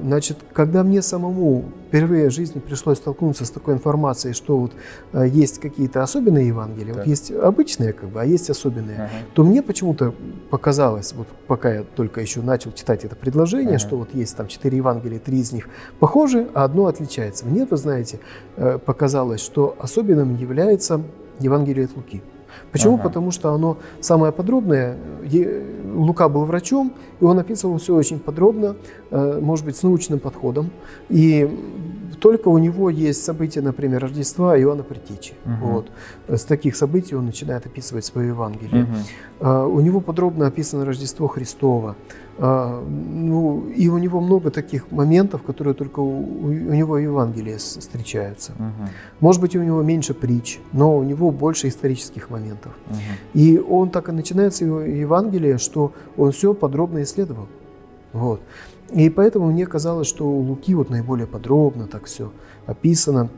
Значит, когда мне самому впервые в жизни пришлось столкнуться с такой информацией, что вот есть какие-то особенные Евангелия, вот есть обычные, а есть особенные, то мне почему-то показалось, вот пока я только еще начал читать это предложение, что вот есть там 4 Евангелия, 3 из них похожи, а одно отличается. Мне, вы знаете, показалось, что особенным является Евангелие от Луки. Почему? Потому что оно самое подробное. Лука был врачом, и он описывал все очень подробно, может быть, с научным подходом. И только у него есть события, например, Рождества Иоанна Предтечи. Вот. С таких событий он начинает описывать свое Евангелие. У него подробно описано Рождество Христово. И у него много таких моментов, которые только у него в Евангелии встречаются. Может быть, у него меньше притч, но у него больше исторических моментов. И он так и начинает с Евангелия, что он все подробно исследовал. Вот. И поэтому мне казалось, что у Луки вот наиболее подробно так все описано.